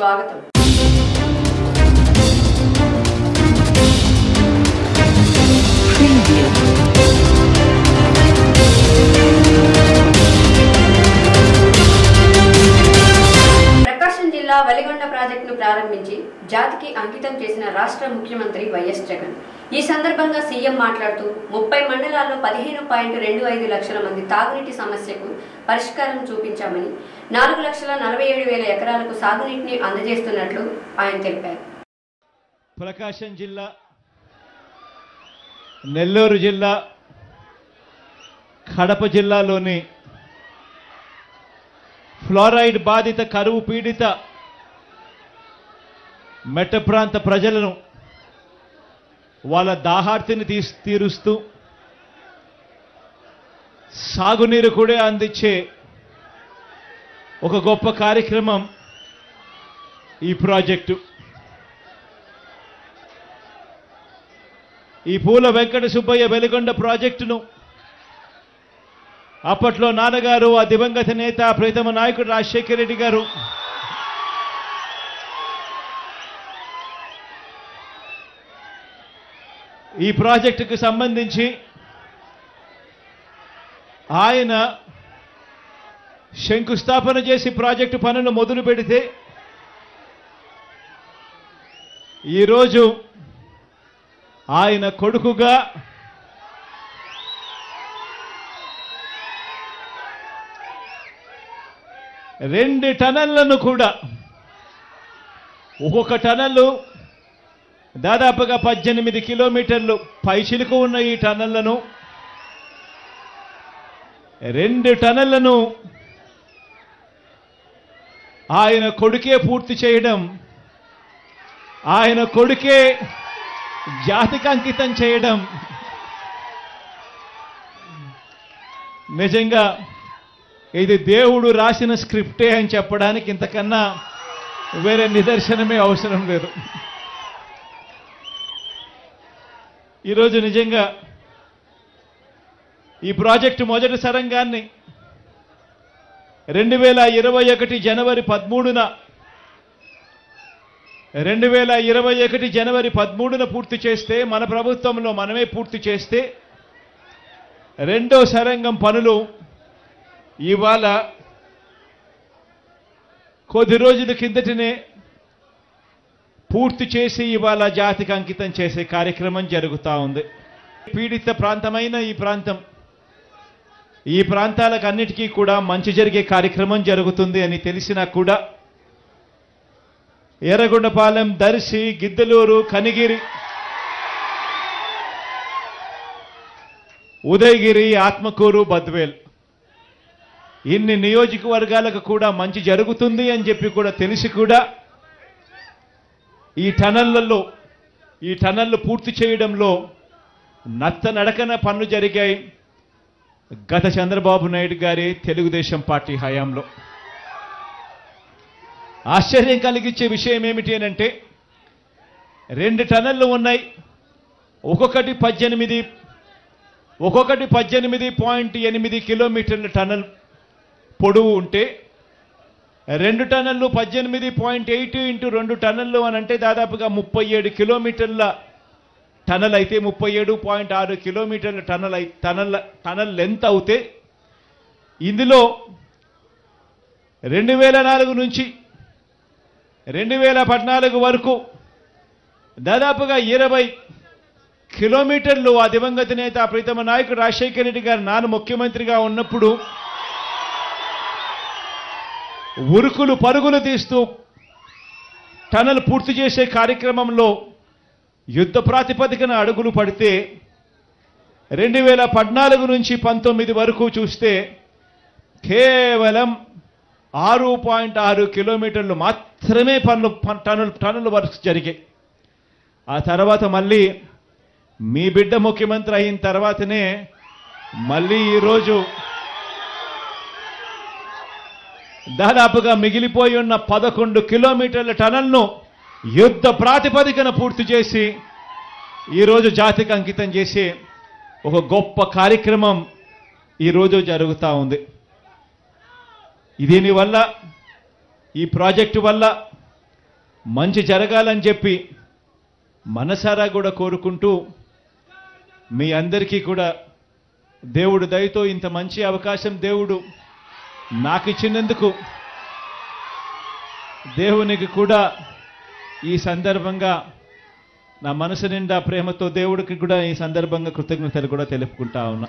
స్వాగతం. ప్రకాశం జిల్లా వెలిగొండ ప్రాజెక్టును ప్రారంభించి జాతికి అంకితం చేసిన రాష్ట్ర ముఖ్యమంత్రి వైఎస్ జగన్. ఈ సందర్భంగా సీఎం మాట్లాడుతూ 30 మండలాల్లో 15.25 లక్షల మంది తాగునీటి సమస్యకు పరిష్కారం చూపించామని 4,47,000 ఎకరాలకు సాగునీటిని అందజేస్తున్నట్లు ఆయన తెలిపారు. ప్రకాశం జిల్లా, నెల్లూరు జిల్లా, కడప జిల్లాలోని ఫ్లోరైడ్ బాధిత కరువు పీడిత మెట్ట ప్రాంత ప్రజలను వాళ్ళ దాహార్తిని తీరుస్తూ సాగునీరు కూడా అందించే ఒక గొప్ప కార్యక్రమం ఈ ప్రాజెక్టు. ఈ పూల వెంకట సుబ్బయ్య వెలిగొండ ప్రాజెక్టును అప్పట్లో నాన్నగారు, ఆ దివంగత నేత ప్రీతమ నాయకుడు రాజశేఖర రెడ్డి గారు ఈ ప్రాజెక్టుకు సంబంధించి ఆయన శంకుస్థాపన చేసి ప్రాజెక్టు పనులు మొదలు పెడితే ఈరోజు ఆయన కొడుకుగా రెండు టనళ్లను కూడా, ఒక్కొక్క టనల్లు దాదాపుగా 18 కిలోమీటర్లు పైచిలుకు ఉన్న ఈ టనళ్లను, 2 టనళ్లను ఆయన కొడుకే పూర్తి చేయడం, ఆయన కొడుకే జాతికి అంకితం చేయడం నిజంగా ఇది దేవుడు రాసిన స్క్రిప్టే అని చెప్పడానికి ఇంతకన్నా వేరే నిదర్శనమే అవసరం లేదు. ఈరోజు నిజంగా ఈ ప్రాజెక్టు మొదటి సరంగాన్ని 2021 జనవరి 13న పూర్తి చేస్తే, మన ప్రభుత్వంలో మనమే పూర్తి చేస్తే, రెండో సరంగం పనులు ఇవాళ కొద్ది రోజుల కిందటనే పూర్తి చేసి ఇవాళ జాతికి అంకితం చేసే కార్యక్రమం జరుగుతూ ఉంది. పీడిత ప్రాంతమైన ఈ ప్రాంతాలకు అన్నిటికీ కూడా మంచి జరిగే కార్యక్రమం జరుగుతుంది అని తెలిసినా కూడా ఎర్రగొండపాలెం, దర్శి, గిద్దలూరు, కనిగిరి, ఉదయగిరి, ఆత్మకూరు, బద్వేల్ ఇన్ని నియోజకవర్గాలకు కూడా మంచి జరుగుతుంది అని చెప్పి కూడా తెలిసి కూడా ఈ టనళ్లు పూర్తి చేయడంలో నత్తనడకన పనులు జరిగాయి గత చంద్రబాబు నాయుడు గారి తెలుగుదేశం పార్టీ హయాంలో. ఆశ్చర్యం కలిగించే విషయం ఏమిటి అనంటే, 2 టనళ్లు ఉన్నాయి, ఒక్కొక్కటి 18.8 కిలోమీటర్ల టనల్ పొడవు ఉంటే, 2 టనళ్లు 18.8 ఇంటూ 2 టనళ్లు అని అంటే దాదాపుగా 37 కిలోమీటర్ల టనల్ అయితే, 37.6 కిలోమీటర్ల టనల్ లెంత్ అవుతే, ఇందులో 2004 నుంచి 2014 వరకు దాదాపుగా 20 కిలోమీటర్లు ఆ దివంగత నేత ప్రీతమ నాయకుడు రాజశేఖర రెడ్డి గారు నాన్న ముఖ్యమంత్రిగా ఉన్నప్పుడు ఉరుకులు పరుగులు తీస్తూ టనల్ పూర్తి చేసే కార్యక్రమంలో యుద్ధ ప్రాతిపదికన అడుగులు పడితే, 2014 నుంచి 19 వరకు చూస్తే కేవలం 6.6 కిలోమీటర్లు మాత్రమే టనల్ వర్క్స్ జరిగాయి. ఆ తర్వాత మళ్ళీ మీ బిడ్డ ముఖ్యమంత్రి అయిన తర్వాతనే మళ్ళీ ఈరోజు దాదాపుగా మిగిలిపోయి ఉన్న 11 కిలోమీటర్ల టనల్ను యుద్ధ ప్రాతిపదికన పూర్తి చేసి ఈరోజు జాతికి అంకితం చేసి ఒక గొప్ప కార్యక్రమం ఈరోజు జరుగుతూ ఉంది. దీనివల్ల, ఈ ప్రాజెక్టు వల్ల మంచి జరగాలని చెప్పి మనసారా కూడా కోరుకుంటూ మీ అందరికీ కూడా దేవుడు దయతో ఇంత మంచి అవకాశం దేవుడు నాకు ఇచ్చినందుకు దేవునికి కూడా ఈ సందర్భంగా నా మనసు నిండా ప్రేమతో దేవుడికి కూడా ఈ సందర్భంగా కృతజ్ఞతలు కూడా తెలుపుకుంటా ఉన్నా.